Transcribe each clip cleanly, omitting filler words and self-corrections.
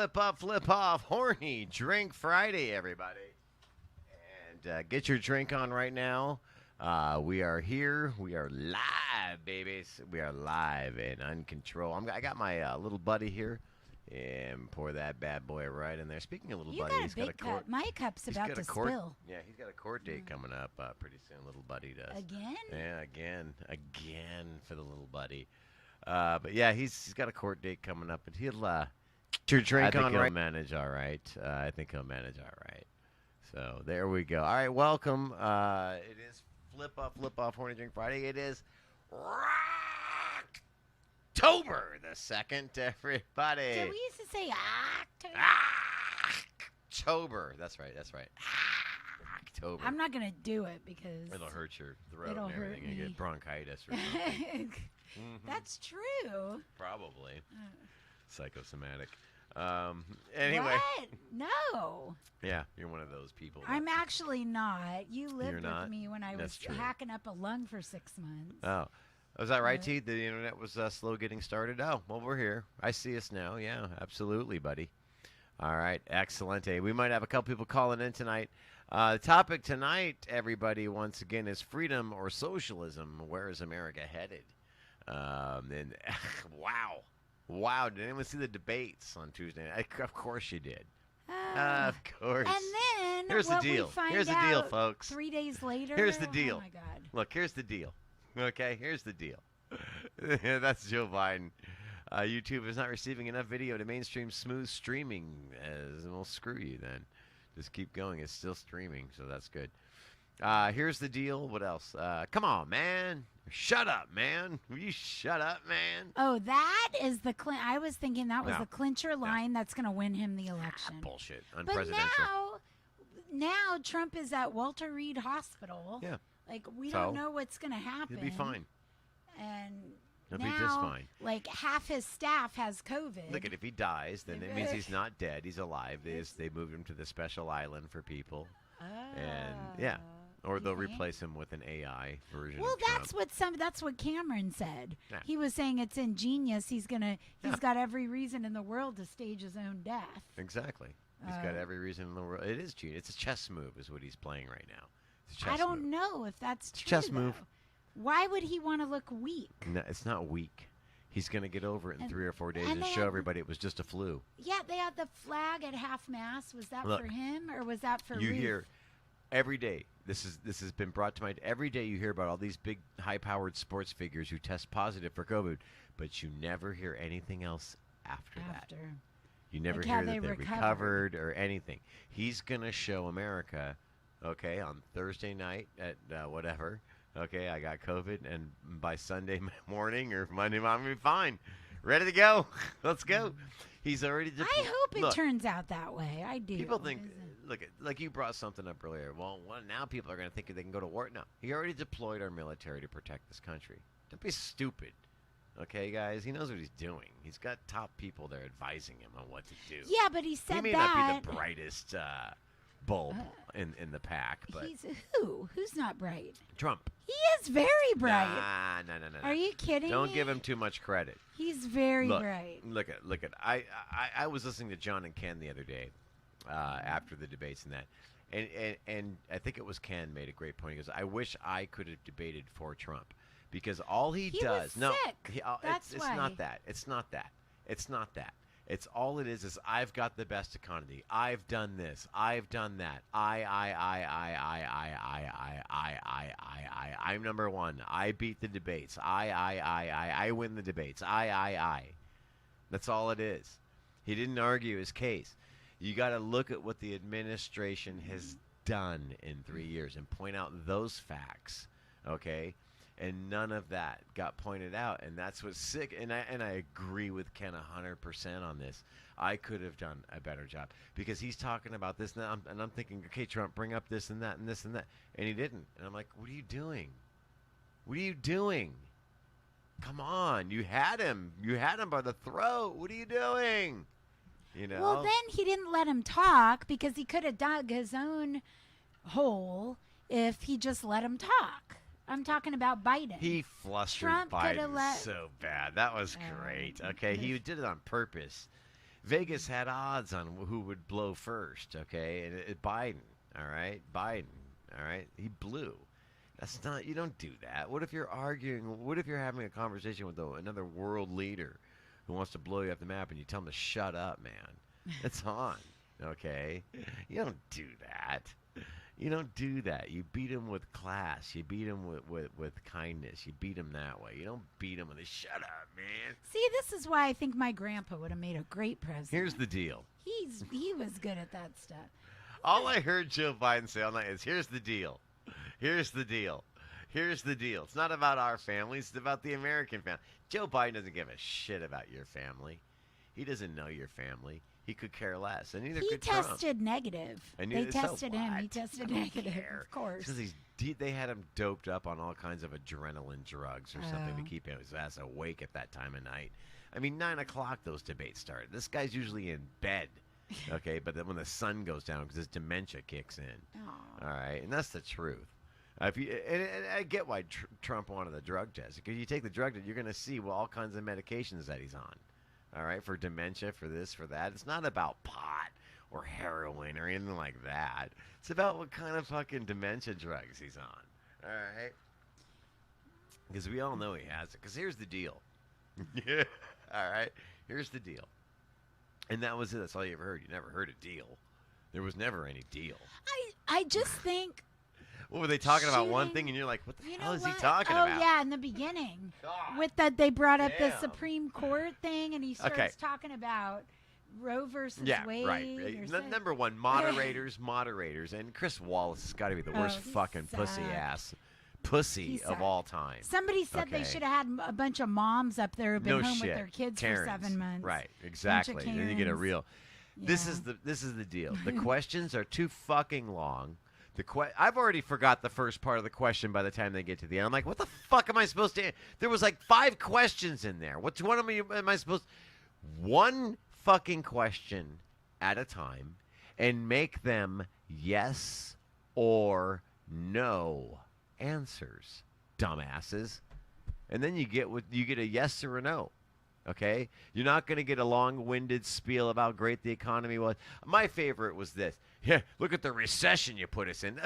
flip up, flip off, horny drink Friday, everybody. And get your drink on right now. We are here. We are live, babies. We are live and uncontrolled. I got my little buddy here. And pour that bad boy right in there. Speaking of little You buddy, got a he's big got a court. cup. My cup's about to spill. Yeah, he's got a court date coming up pretty soon. Little buddy does. Again? Yeah, again for the little buddy. But yeah, he's got a court date coming up, and he'll your drink on. He'll manage all right. I think he'll manage all right. So there we go. All right, welcome. It is flip off, horny drink Friday. It is October the 2nd, everybody. Did we used to say October? October. That's right. October. I'm not gonna do it because it'll hurt your throat it'll and everything. hurt me. You get bronchitis or something. That's true. Probably. Psychosomatic. Anyway. What? No. Yeah, you're one of those people. I'm actually not. You lived You're not? with me when I was hacking up a lung for 6 months. Oh. Was that right, T? The internet was slow getting started? Oh, well, we're here. I see us now. Yeah, absolutely, buddy. All right, excellent. We might have a couple people calling in tonight. The topic tonight, everybody, once again, is freedom or socialism. Where is America headed? And wow. Did anyone see the debates on Tuesday night? Of course you did. Of course. And then here's the deal. Here's the deal, folks. 3 days later. Here's the deal. Oh my God. Look, here's the deal. Okay, here's the deal. That's Joe Biden. YouTube is not receiving enough video to mainstream smooth streaming. Well, screw you then. Just keep going. It's still streaming, so that's good. Here's the deal. What else? Come on, man. Shut up, man. Will you shut up, man? Oh, that is the I was thinking that was the clincher line that's going to win him the election. Bullshit. But Unpresidential. now Trump is at Walter Reed Hospital. Yeah. Like, we don't know what's going to happen. He'll be fine. And He'll now, be just fine. like, half his staff has COVID. Look, if he dies, then it means he's not dead. He's alive. They moved him to the special island for people. Oh. And, yeah. Or they'll replace him with an AI version of Trump. That's what Cameron said. Yeah. He was saying it's ingenious. He's got every reason in the world to stage his own death. Exactly. He's got every reason in the world. It is genius. It's a chess move is what he's playing right now. It's a chess I don't move. know if that's true. Chess move. Why would he want to look weak? No, it's not weak. He's going to get over it in 3 or 4 days and show everybody it was just a flu. Yeah, they had the flag at half-mast. Was that for him or was that for You Ruth? hear every day. This has been brought to mind. Every day you hear about all these big, high-powered sports figures who test positive for COVID, but you never hear anything else after that. You never hear that they recovered or anything. He's going to show America, okay, on Thursday night at whatever, okay, I got COVID, and by Sunday morning or Monday morning, I'm going to be fine. Ready to go. Let's go. He's already I hope it turns out that way. I do. People think, look, like you brought something up earlier. Well, now people are going to think they can go to war. No, he already deployed our military to protect this country. Don't be stupid. Okay, guys? He knows what he's doing. He's got top people there advising him on what to do. Yeah, but he said that. He may not be the brightest bulb in the pack, but... He's who? Who's not bright? Trump. He is very bright. No. Are you kidding Don't me? give him too much credit. He's very bright. Look at. I was listening to John and Ken the other day after the debates and that, and I think it was Ken made a great point. He goes, "I wish I could have debated for Trump because all he does." Was sick. That's it's why. not that. It's not that. It's not that. It's all it is I've got the best economy. I've done this. I've done that. I'm number one. I beat the debates. I win the debates. I. That's all it is. He didn't argue his case. You got to look at what the administration has done in 3 years and point out those facts, okay? And none of that got pointed out, and that's what's sick. And I agree with Ken 100% on this. I could have done a better job because he's talking about this now, and I'm thinking, okay, Trump, bring up this and that and this and that, and he didn't. And I'm like, what are you doing? What are you doing? Come on, you had him by the throat. What are you doing? You know. Well, then he didn't let him talk because he could have dug his own hole if he just let him talk. I'm talking about Biden. He flustered Trump Biden so bad. That was great. Okay, he did it on purpose. Vegas had odds on who would blow first, okay? And Biden, all right? Biden, all right? He blew. That's not, you don't do that. What if you're arguing, what if you're having a conversation with another world leader who wants to blow you off the map and you tell him to shut up, man? It's on, okay? You don't do that. You don't do that. You beat him with class. You beat him with kindness. You beat him that way. You don't beat him with a shut up, man. See, this is why I think my grandpa would have made a great president. Here's the deal. He was good at that stuff. All I heard Joe Biden say all night is, here's the deal. Here's the deal. Here's the deal. It's not about our family. It's about the American family. Joe Biden doesn't give a shit about your family. He doesn't know your family. He could care less, and neither could Trump. He tested negative. And they so tested him. He what? tested I don't negative, care. of course. Because they had him doped up on all kinds of adrenaline drugs or something to keep his ass awake at that time of night. I mean, 9 o'clock those debates started. This guy's usually in bed, okay? But then when the sun goes down, because his dementia kicks in. Aww. All right, and that's the truth. If you, and I get why Trump wanted the drug test. Because you take the drug test, you're going to see all kinds of medications that he's on. All right, for dementia, for this, for that. It's not about pot or heroin or anything like that. It's about what kind of fucking dementia drugs he's on. All right? Because we all know he has it. Because here's the deal. Yeah. All right? Here's the deal. And that was it. That's all you ever heard. You never heard a deal. There was never any deal. I just think... What were they talking about? One thing, and you're like, what the hell is he talking about? Oh, yeah, in the beginning. God. With that, they brought up the Damn. Supreme Court thing, and he starts talking about Roe versus Wade. Right. Number one, moderators, and Chris Wallace has got to be the worst fucking pussy of all time. Somebody said they should have had a bunch of moms up there who've been home with their kids Karens. for 7 months. Right, exactly. And then you get a real. Yeah. This is the deal. The questions are too fucking long. I've already forgot the first part of the question by the time they get to the end. I'm like, what the fuck am I supposed to? There was like 5 questions in there. Which one am I supposed? One fucking question at a time, and make them yes or no answers, dumbasses. And then you get a yes or a no. Okay, you're not going to get a long-winded spiel about how great the economy was. My favorite was this. Yeah, look at the recession you put us in.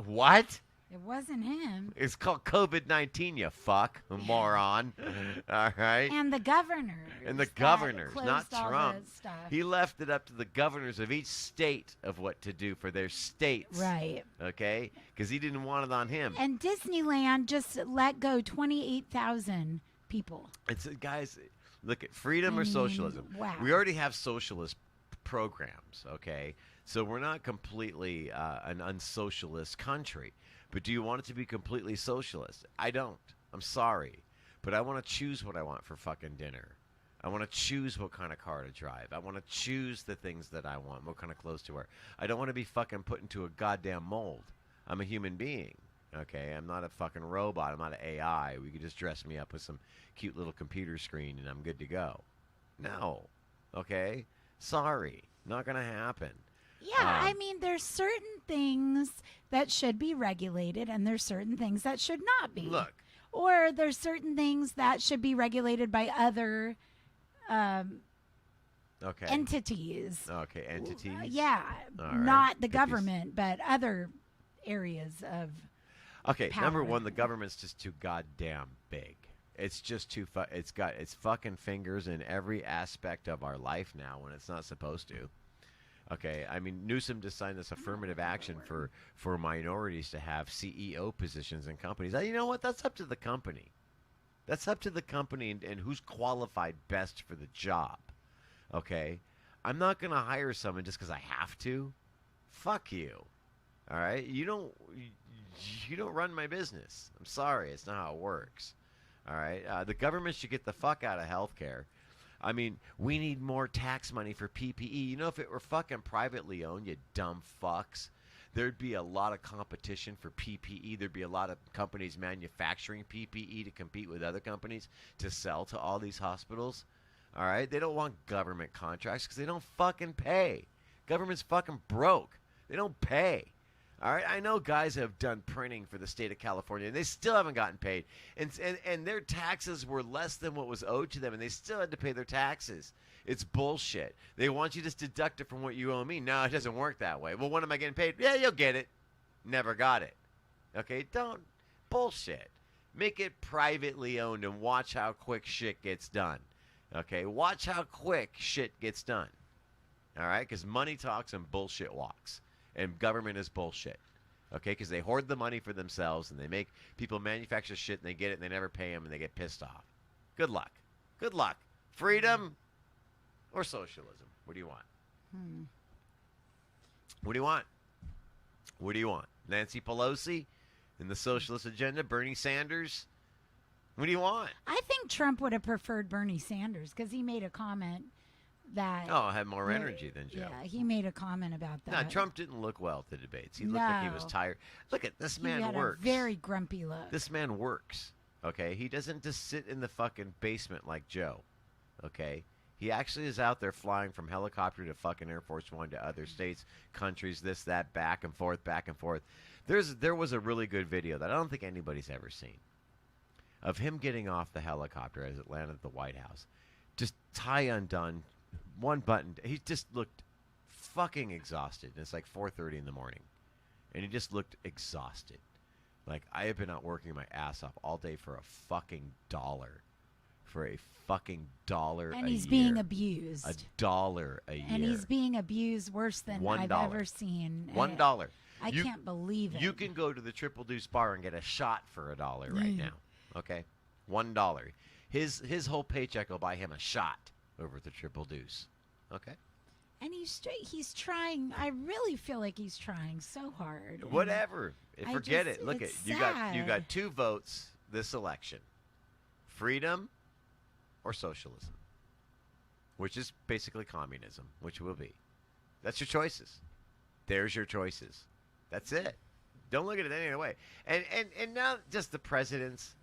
What? It wasn't him. It's called COVID-19, you fuck, moron. All right? And the governors. And the governors, not Trump. He left it up to the governors of each state of what to do for their states. Right. Okay? Because he didn't want it on him. And Disneyland just let go 28,000 people. It's guys, look at freedom or socialism. Wow. We already have socialist programs, okay? So we're not completely an unsocialist country. But do you want it to be completely socialist? I don't. I'm sorry. But I want to choose what I want for fucking dinner. I want to choose what kind of car to drive. I want to choose the things that I want, what kind of clothes to wear. I don't want to be fucking put into a goddamn mold. I'm a human being. Okay, I'm not a fucking robot. I'm not an AI. We could just dress me up with some cute little computer screen and I'm good to go. No. Okay? Sorry. Not going to happen. Yeah, I mean, there's certain things that should be regulated and there's certain things that should not be. Look. Or there's certain things that should be regulated by other entities. Okay, entities? Yeah, right. not the government, but other areas of Okay, power. number one, the government's just too goddamn big. It's just too it's got its fucking fingers in every aspect of our life now when it's not supposed to. Okay, I mean, Newsom just signed this affirmative action for minorities to have CEO positions in companies. Now, you know what? That's up to the company. That's up to the company and who's qualified best for the job. Okay? I'm not going to hire someone just because I have to. Fuck you. All right? You don't run my business. I'm sorry. It's not how it works. All right? The government should get the fuck out of healthcare. I mean, we need more tax money for PPE. You know, if it were fucking privately owned, you dumb fucks, there'd be a lot of competition for PPE. There'd be a lot of companies manufacturing PPE to compete with other companies to sell to all these hospitals. All right? They don't want government contracts because they don't fucking pay. Government's fucking broke. They don't pay. All right, I know guys have done printing for the state of California, and they still haven't gotten paid, and their taxes were less than what was owed to them, and they still had to pay their taxes. It's bullshit. They want you to just deduct it from what you owe me. No, it doesn't work that way. Well, when am I getting paid? Yeah, you'll get it. Never got it. Okay, don't bullshit. Make it privately owned and watch how quick shit gets done. Okay, watch how quick shit gets done. All right, because money talks and bullshit walks. And government is bullshit. Okay, because they hoard the money for themselves and they make people manufacture shit and they get it and they never pay them and they get pissed off. Good luck. Good luck. Freedom or socialism? What do you want? What do you want? What do you want? Nancy Pelosi and the socialist agenda? Bernie Sanders? What do you want? I think Trump would have preferred Bernie Sanders because he made a comment that. Oh, I have more energy than Joe. Yeah, he made a comment about that. No, Trump didn't look well at the debates. He looked like he was tired. Look at this man he had works. A very grumpy look. This man works. Okay, he doesn't just sit in the fucking basement like Joe. Okay, he actually is out there flying from helicopter to fucking Air Force One to other states, countries, this, that, back and forth, back and forth. There was a really good video that I don't think anybody's ever seen of him getting off the helicopter as it landed at the White House. Just tie undone, one button. He just looked fucking exhausted. And it's like 4:30 in the morning. And he just looked exhausted. Like, I have been out working my ass off all day for a fucking dollar. For a fucking dollar and a he's year. being abused. $1 a year. And he's being abused worse than $1. I've ever seen. $1. I can't believe it. You can go to the Triple Deuce bar and get a shot for $1 right now. Okay? $1. His whole paycheck will buy him a shot over at the Triple Deuce. Okay? And he's trying. I really feel like he's trying so hard. Whatever. Forget it. Look, it's you sad. got 2 votes this election. Freedom or socialism, which is basically communism, which will be. That's your choices. There's your choices. That's it. Don't look at it any other way. And now just the presidents.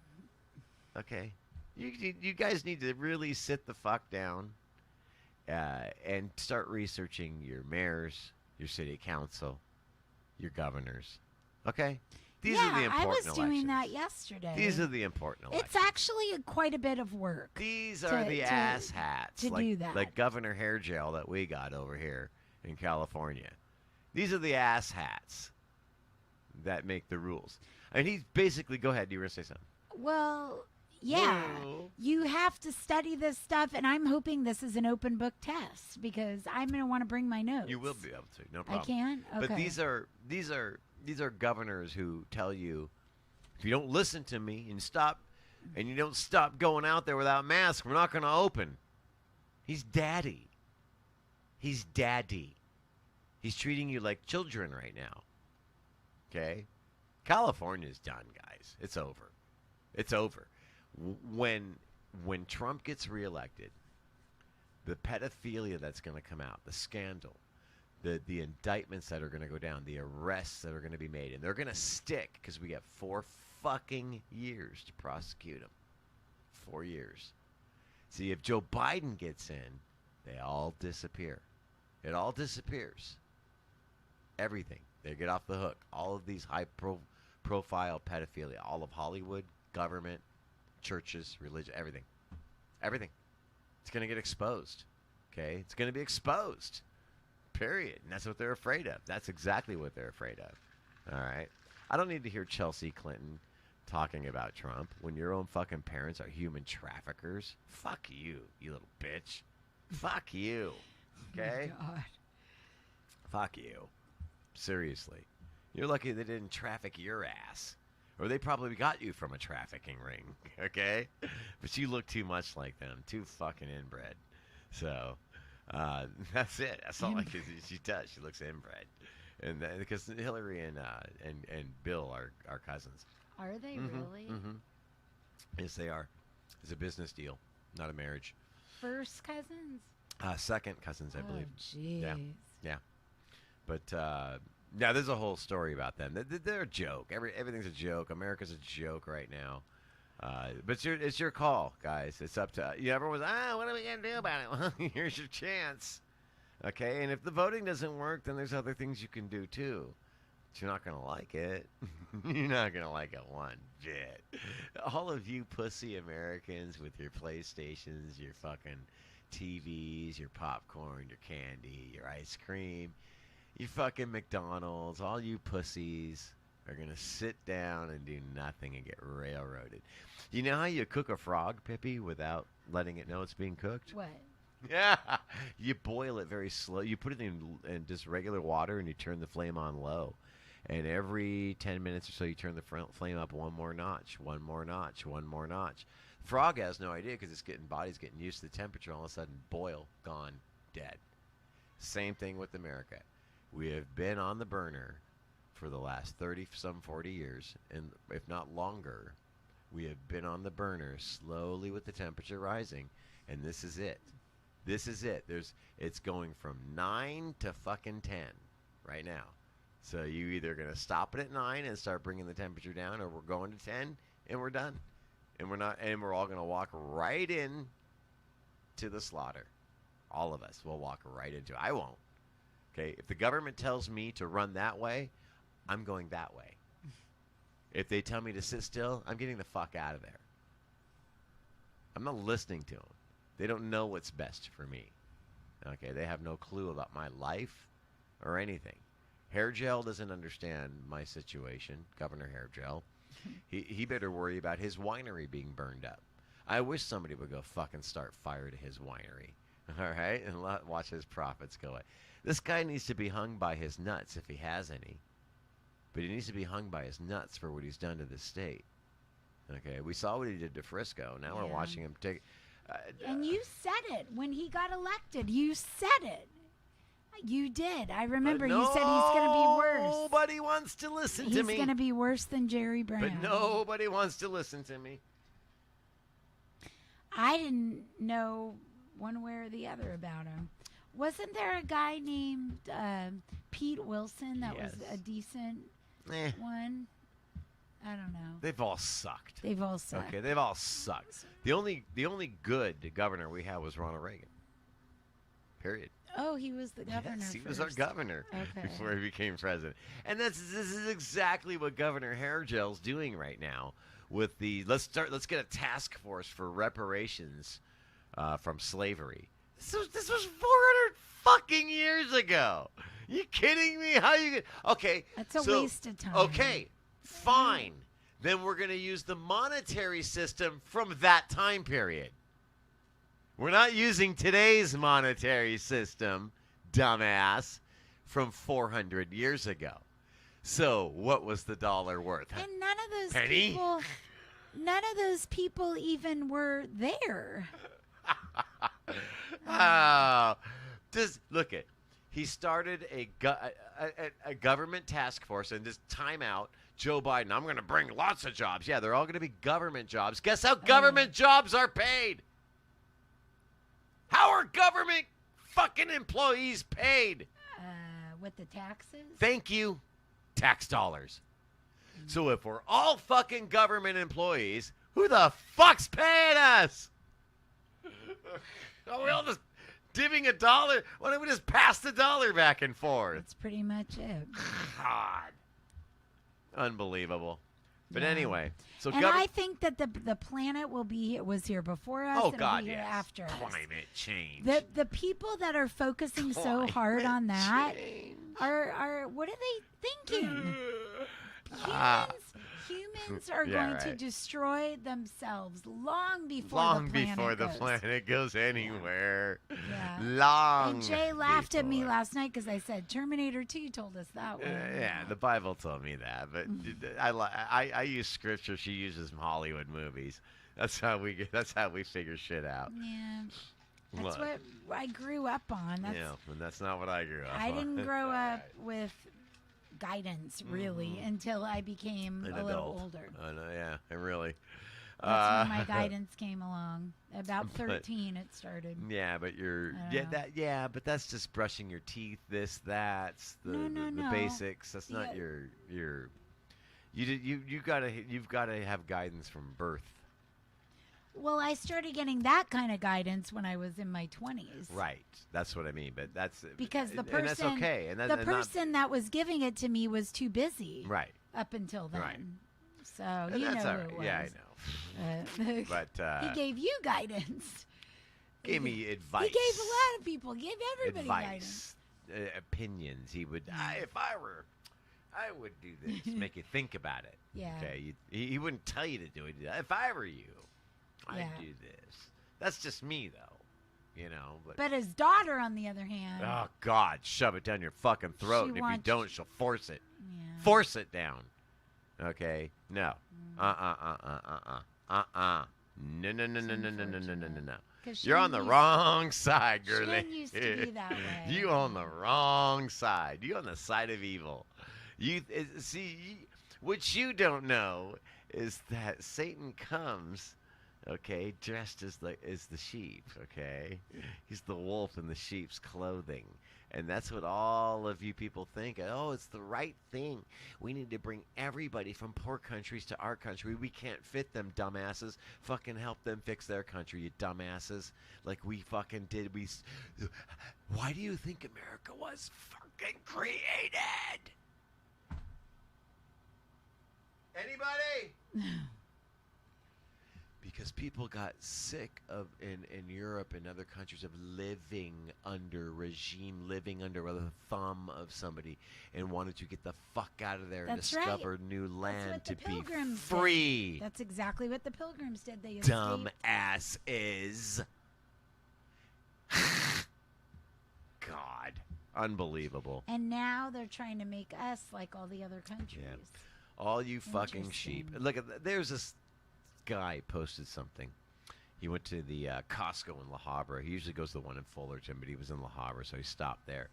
Okay, you guys need to really sit the fuck down and start researching your mayors, your city council, your governors. Okay, these are the important elections. I was doing that yesterday. These are the important elections. It's actually quite a bit of work. These are the ass hats to do that. Like Governor Hair Gel that we got over here in California. These are the ass hats that make the rules. I mean, he's basically. Go ahead. You were gonna say something? Well, yeah. Whoa. You have to study this stuff, and I'm hoping this is an open book test because I'm going to want to bring my notes. You will be able to. No problem. I can? Okay. But these are governors who tell you, if you don't listen to me and you don't stop going out there without masks, we're not going to open. He's daddy. He's daddy. He's treating you like children right now. Okay? California's done, guys. It's over. It's over. When Trump gets reelected, the pedophilia that's going to come out, the scandal, the indictments that are going to go down, the arrests that are going to be made, and they're going to stick because we got 4 fucking years to prosecute them. 4 years. See, if Joe Biden gets in, they all disappear. It all disappears. Everything. They get off the hook. All of these high-profile pedophilia, all of Hollywood, government, churches, religion, everything. Everything. It's going to get exposed. Okay? It's going to be exposed. Period. And that's what they're afraid of. That's exactly what they're afraid of. All right? I don't need to hear Chelsea Clinton talking about Trump when your own fucking parents are human traffickers. Fuck you, you little bitch. Fuck you. Okay? Oh, God. Fuck you. Seriously. You're lucky they didn't traffic your ass. Or they probably got you from a trafficking ring, okay? But you look too much like them. Too fucking inbred. So, that's it. That's all she does. She looks inbred. And because Hillary and Bill are cousins. Are they really? Mm-hmm. Yes, they are. It's a business deal, not a marriage. First cousins? Second cousins, I believe. Jeez. Yeah. But, yeah, there's a whole story about them. They're a joke. Everything's a joke. America's a joke right now. But it's your call, guys. It's up to you. Everyone's, what are we going to do about it? Well, here's your chance. Okay? And if the voting doesn't work, then there's other things you can do, too. But you're not going to like it. You're not going to like it one bit. All of you pussy Americans with your PlayStations, your fucking TVs, your popcorn, your candy, your ice cream, your fucking McDonald's, all you pussies are going to sit down and do nothing and get railroaded. You know how you cook a frog, Pippi, without letting it know it's being cooked? What? Yeah. You boil it very slow. You put it in just regular water and you turn the flame on low. And every 10 minutes or so, you turn the flame up one more notch, one more notch, one more notch. Frog has no idea because body's getting used to the temperature. All of a sudden, boil, gone, dead. Same thing with America. We have been on the burner for the last 40 years, and if not longer, we have been on the burner slowly with the temperature rising, and this is it. This is it. It's going from 9 to fucking 10 right now. So you either going to stop it at 9 and start bringing the temperature down, or we're going to 10 and we're done. And we're all going to walk right in to the slaughter. All of us will walk right into it. I won't. Okay? If the government tells me to run that way, I'm going that way. If they tell me to sit still, I'm getting the fuck out of there. I'm not listening to them. They don't know what's best for me. Okay? They have no clue about my life or anything. Hair Gel doesn't understand my situation, Governor Hair Gel. He better worry about his winery being burned up. I wish somebody would go fucking start fire to his winery, all right, and watch his profits go away. This guy needs to be hung by his nuts if he has any, but he needs to be hung by his nuts for what he's done to the state. Okay, we saw what he did to Frisco. Now we're watching him take. And you said it when he got elected. You said it. You did. I remember you said he's going to be worse. Nobody wants to listen to me. He's going to be worse than Jerry Brown. But nobody wants to listen to me. I didn't know one way or the other about him. Wasn't there a guy named Pete Wilson that was a decent one? I don't know. They've all sucked. They've all sucked. Okay, they've all sucked. The only good governor we had was Ronald Reagan. Period. Oh, he was the governor. Yes, he first. was our governor before he became president. And this is exactly what Governor Hairgel's doing right now with the let's get a task force for reparations from slavery. This was 400 fucking years ago. You kidding me? How you get okay? That's a waste of time. Okay, fine. Then we're going to use the monetary system from that time period. We're not using today's monetary system, dumbass, from 400 years ago. So, what was the dollar worth? And none of those people even were there. Look it. He started a government task force and just time out Joe Biden. I'm going to bring lots of jobs. Yeah, they're all going to be government jobs. Guess how government jobs are paid? How are government fucking employees paid? With the taxes? Thank you. Tax dollars. So if we're all fucking government employees, who the fuck's paying us? Are we all just divvying a dollar? Why don't we just pass the dollar back and forth? That's pretty much it. God. Unbelievable. But anyway, so I think that the planet was here before us. Oh God, be here after us. Climate change. The people that are focusing so hard on that are what are they thinking? Humans are going to destroy themselves long before the planet goes anywhere. Yeah. Long. And Jay laughed at me last night because I said Terminator 2 told us that one. Yeah, the Bible told me that, but I use scripture. She uses Hollywood movies. That's how we figure shit out. Yeah. That's what I grew up on. And that's not what I grew up on. I didn't grow up with guidance really until I became a little older. I know, yeah, and really. That's when my guidance came along. About 13, it started. Yeah, but but that's just brushing your teeth. That's the basics. That's not you've got to have guidance from birth. Well, I started getting that kind of guidance when I was in my 20s. Right. That's what I mean. But that's because the person, and that's okay. And the person that was giving it to me was too busy. Right. Up until then. Right. So and you know that's who all right. it was. Yeah, I know. But he gave you guidance. Gave me advice. He gave a lot of people. Gave everybody advice, guidance. Opinions. He would. If I were, I would do this. Make you think about it. Yeah. Okay. He wouldn't tell you to do it. If I were you, I'd do this. That's just me, though. You know. But his daughter, on the other hand. Oh God! Shove it down your fucking throat. And if you don't, she'll force it. Yeah. Force it down. Okay. No. No. No. No. You're on the wrong side, girlie. She didn't used to be that way. You on the wrong side. You on the side of evil. What you don't know is that Satan comes, okay, dressed as the sheep, okay? He's the wolf in the sheep's clothing. And that's what all of you people think. Oh, it's the right thing. We need to bring everybody from poor countries to our country. We can't fit them, dumbasses. Fucking help them fix their country, you dumbasses. Like we fucking did. Why do you think America was fucking created? Anybody? Because people got sick of in Europe and other countries of living under the thumb of somebody and wanted to get the fuck out of there and discover new land to be free. That's exactly what the Pilgrims did. They dumb ass is. God, unbelievable. And now they're trying to make us like all the other countries. Yeah. All you fucking sheep. Look at there's this guy posted something. He went to the Costco in La Habra. He usually goes to the one in Fullerton, but he was in La Habra, so he stopped there.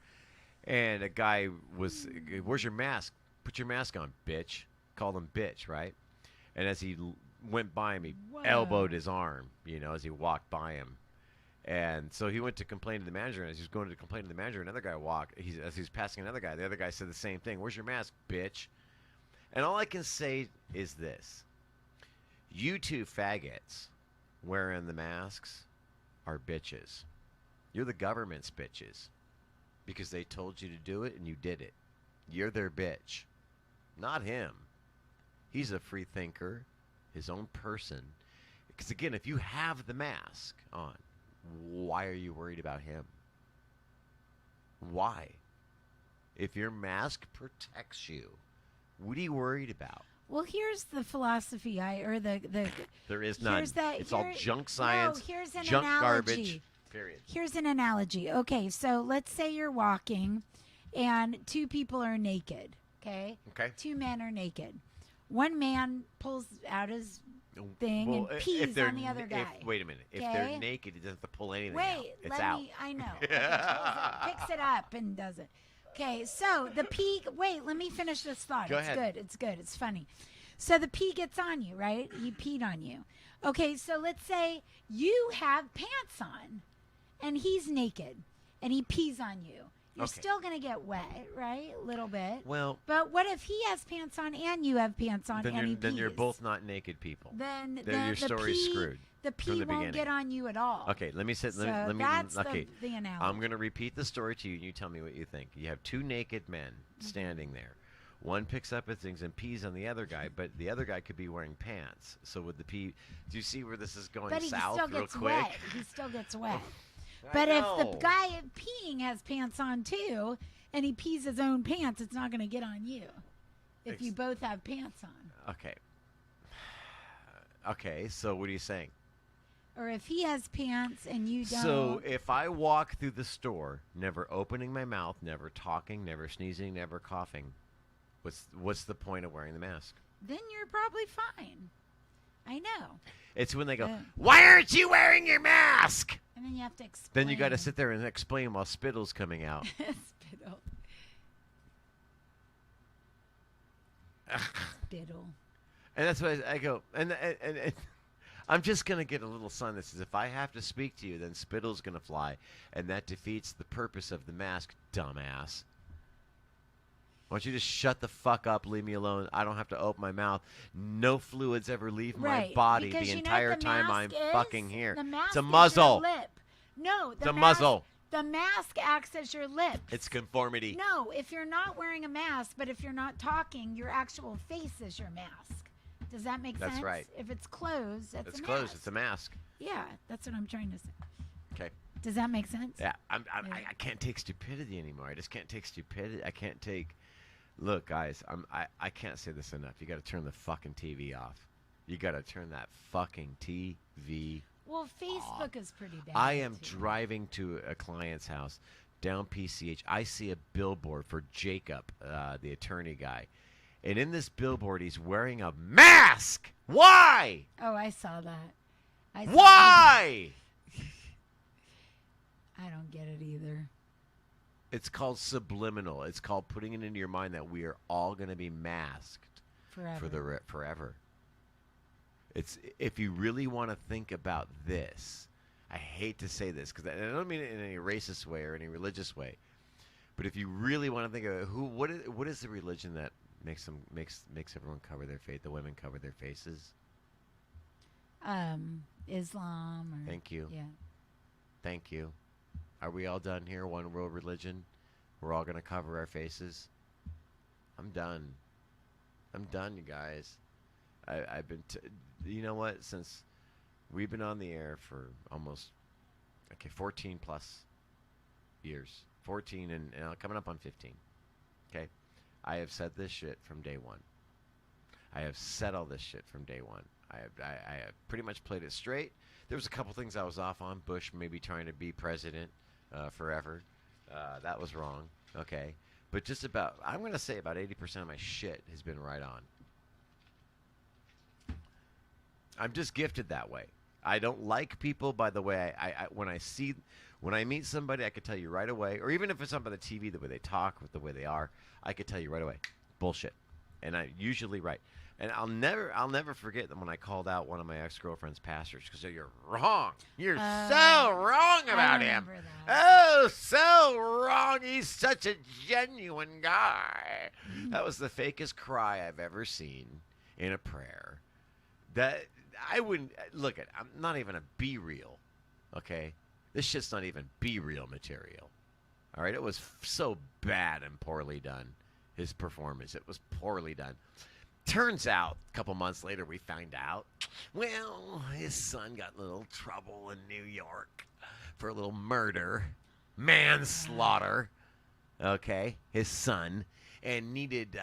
And a guy was, "Where's your mask? Put your mask on, bitch." Called him bitch, right? And as he went by him, he elbowed his arm, as he walked by him. And so he went to complain to the manager, and as he was going to complain to the manager, another guy walked. As he was passing another guy, the other guy said the same thing. "Where's your mask, bitch?" And all I can say is this. You two faggots wearing the masks are bitches. You're the government's bitches because they told you to do it and you did it. You're their bitch, not him. He's a free thinker, his own person. Because again, if you have the mask on, why are you worried about him? Why? If your mask protects you, what are you worried about? Well, here's the philosophy. There is none. It's all junk science. No, here's an junk analogy. Garbage. Period. Here's an analogy. Okay, so let's say you're walking, and two people are naked. Okay. Okay. Two men are naked. One man pulls out his thing and pees on the other guy. Wait a minute. If they're naked, he doesn't have to pull anything out. It's out. I know. Picks it up and does it. Okay, so the pee. Wait, let me finish this thought. Go ahead. It's good. It's funny. So the pee gets on you, right? He peed on you. Okay, so let's say you have pants on, and he's naked, and he pees on you. You're still gonna get wet, right? A little bit. Well, but what if he has pants on and you have pants on and he pees? Then you're both not naked people. Then your story's screwed. The pee won't get on you at all. Okay, let me sit. So let me. That's okay, the analogy. I'm going to repeat the story to you, and you tell me what you think. You have two naked men standing there. One picks up his things and pees on the other guy, but the other guy could be wearing pants. So would the pee? Do you see where this is going south real quick? Wet. He still gets wet. But if the guy peeing has pants on too, and he pees his own pants, it's not going to get on you. If you both have pants on. Okay. Okay. So what are you saying? Or if he has pants and you don't. So if I walk through the store, never opening my mouth, never talking, never sneezing, never coughing, what's the point of wearing the mask? Then you're probably fine. I know. It's when they go, "Why aren't you wearing your mask?" And then you have to explain. Then you got to sit there and explain while spittle's coming out. Spittle. Spittle. And that's why I go, and I'm just going to get a little sign that says, if I have to speak to you, then spittle's going to fly, and that defeats the purpose of the mask, dumbass. Why don't you just shut the fuck up, leave me alone? I don't have to open my mouth. No fluids ever leave my body the entire time I'm fucking here. It's a muzzle. No, it's a muzzle. The mask acts as your lips. It's conformity. No, if you're not wearing a mask, but if you're not talking, your actual face is your mask. Does that make sense? That's right. If it's closed, that's a mask. It's closed. It's a mask. Yeah, that's what I'm trying to say. Okay. Does that make sense? Yeah. I can't take stupidity anymore. I just can't take stupidity. I can't take... Look, guys, I can't say this enough. You got to turn the fucking TV off. You got to turn that fucking TV Well, Facebook is pretty bad. I am driving to a client's house down PCH. I see a billboard for Jacob, the attorney guy. And in this billboard, he's wearing a mask. Why? Oh, I saw that. Why? I don't get it either. It's called subliminal. It's called putting it into your mind that we are all going to be masked forever. It's if you really want to think about this. I hate to say this because I don't mean it in any racist way or any religious way, but if you really want to think of it, what is the religion that makes everyone cover their face? The women cover their faces. Islam. Thank you. Yeah. Thank you. Are we all done here? One world religion. We're all gonna cover our faces. I'm done. I'm done, you guys. I've been. You know what? Since we've been on the air for almost 14 plus years, 14 and coming up on 15. Okay, I have said this shit from day one. I have said all this shit from day one. I have pretty much played it straight. There was a couple things I was off on. Bush maybe trying to be president forever. That was wrong. Okay, but just about, I'm going to say about 80% of my shit has been right on. I'm just gifted that way. I don't like people by the way when I meet somebody, I could tell you right away, or even if it's up on the TV, the way they talk, with the way they are, I could tell you right away, bullshit. And I usually right. And I'll never forget that when I called out one of my ex-girlfriend's pastors because you're wrong. You're so wrong about him. Oh, so wrong. He's such a genuine guy. That was the fakest cry I've ever seen in a prayer. That I wouldn't look at. I'm not even a be real. Okay, this shit's not even be real material. All right, it was so bad and poorly done. His performance, it was poorly done. Turns out, a couple months later, we found out, well, his son got in a little trouble in New York for a little murder, manslaughter, okay, his son, and needed,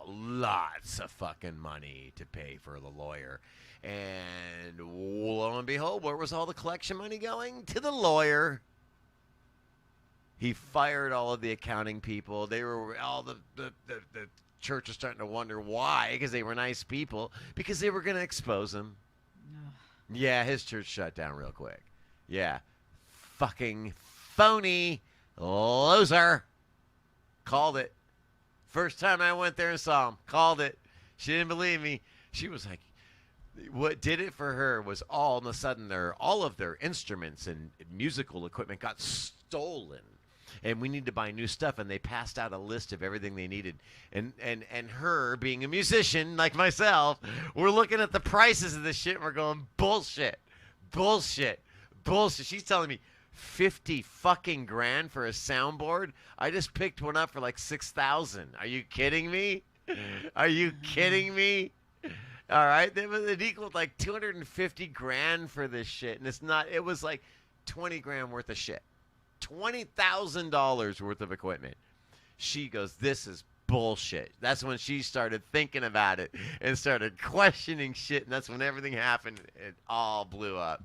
lots of fucking money to pay for the lawyer. And lo and behold, where was all the collection money going? To the lawyer. He fired all of the accounting people. They were all the church was starting to wonder why, because they were nice people, because they were going to expose him. No. Yeah, his church shut down real quick. Yeah. Fucking phony loser. Called it. First time I went there and saw him. Called it. She didn't believe me. She was like, what did it for her was all of a sudden all of their instruments and musical equipment got stolen. And we need to buy new stuff, and they passed out a list of everything they needed. And her, being a musician like myself, we're looking at the prices of this shit, and we're going, bullshit. She's telling me 50 fucking grand for a soundboard? I just picked one up for like 6,000. Are you kidding me? Are you kidding me? All right, it equaled like 250 grand for this shit, and it was like 20 grand worth of shit. $20,000 worth of equipment. She goes, this is bullshit. That's when she started thinking about it and started questioning shit, and that's when everything happened. It all blew up.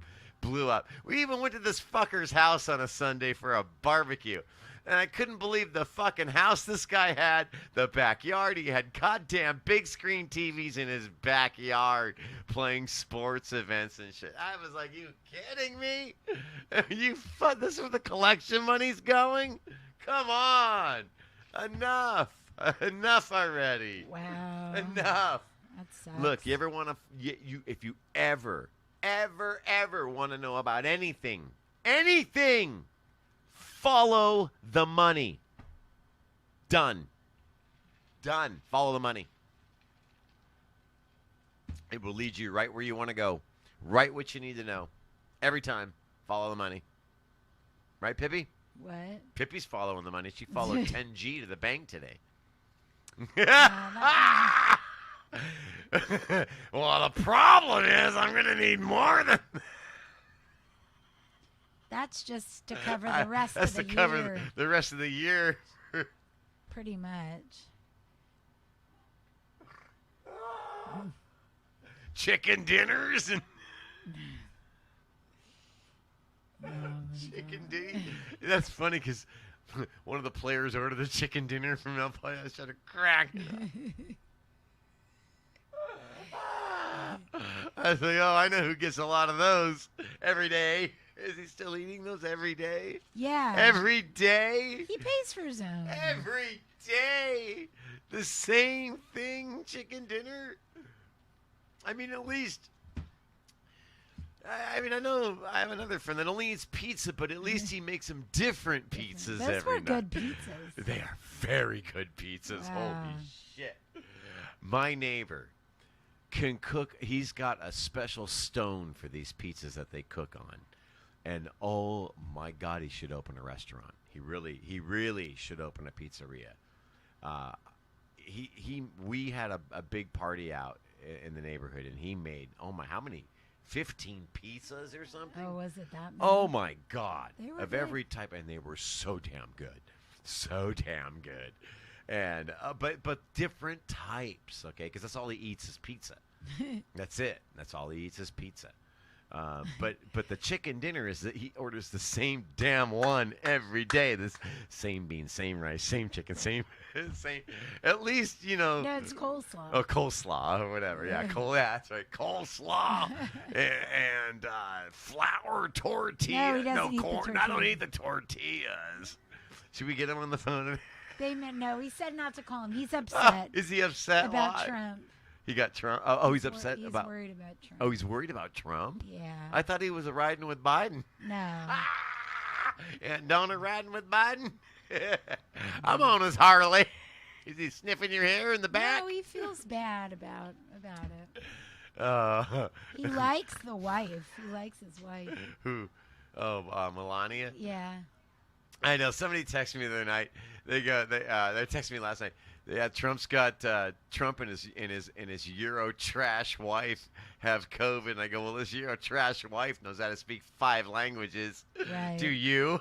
We even went to this fucker's house on a Sunday for a barbecue. And I couldn't believe the fucking house this guy had, the backyard. He had goddamn big screen TVs in his backyard playing sports events and shit. I was like, you kidding me? This is where the collection money's going? Come on. Enough already. Wow. Enough. That sucks. Look, you ever want to, if you ever want to know about anything, follow the money. Done. Done. Follow the money. It will lead you right where you want to go. Right what you need to know. Every time. Follow the money. Right, Pippi? What? Pippi's following the money. She followed 10G to the bank today. Well, the problem is I'm going to need more than... That's just to cover the rest That's of the to cover year. the rest of the year. Pretty much. Chicken dinners and... Chicken dinner. That's funny because one of the players ordered a chicken dinner from El Pollo. I was trying to crack it up. I was like, oh, I know who gets a lot of those every day. Is he still eating those every day? Yeah. Every day? He pays for his own. Every day. The same thing, chicken dinner. I mean, at least... I mean, I know I have another friend that only eats pizza, but at least he makes some different pizzas Those every were night. good pizzas. They are very good pizzas. Wow. Holy shit. My neighbor can cook. He's got a special stone for these pizzas that they cook on. And oh my God, he should open a restaurant. He really should open a pizzeria. We had a big party out in the neighborhood, and he made, oh my, how many? 15 pizzas or something? Oh, was it that many? Oh my God. Of good. every type, and they were so damn good. So damn good. And but different types, okay? Because that's all he eats is pizza. That's it. That's all he eats is pizza. But the chicken dinner is that he orders the same damn one every day. This same beans, same rice, same chicken, same. At least No, it's coleslaw. Oh, coleslaw or whatever. Yeah, that's right. Coleslaw and flour tortilla. No, he doesn't eat the corn. tortilla. I don't eat the tortillas. Should we get him on the phone? No, he said not to call him. He's upset. Is he upset? About Why? Trump? He got Trump. Oh, he's upset He's about. worried about Trump. Oh, he's worried about Trump. Yeah. I thought he was riding with Biden. No. And Donna riding with Biden. I'm on his Harley. Is he sniffing your hair in the back? No, he feels bad about it. He likes the wife. He likes his wife. Who? Oh, Melania. Yeah. I know. Somebody texted me the other night. They texted me last night. Yeah, Trump's got Trump and his Euro trash wife have COVID. And I go, well, this Euro trash wife knows how to speak 5 languages. Right. Do you?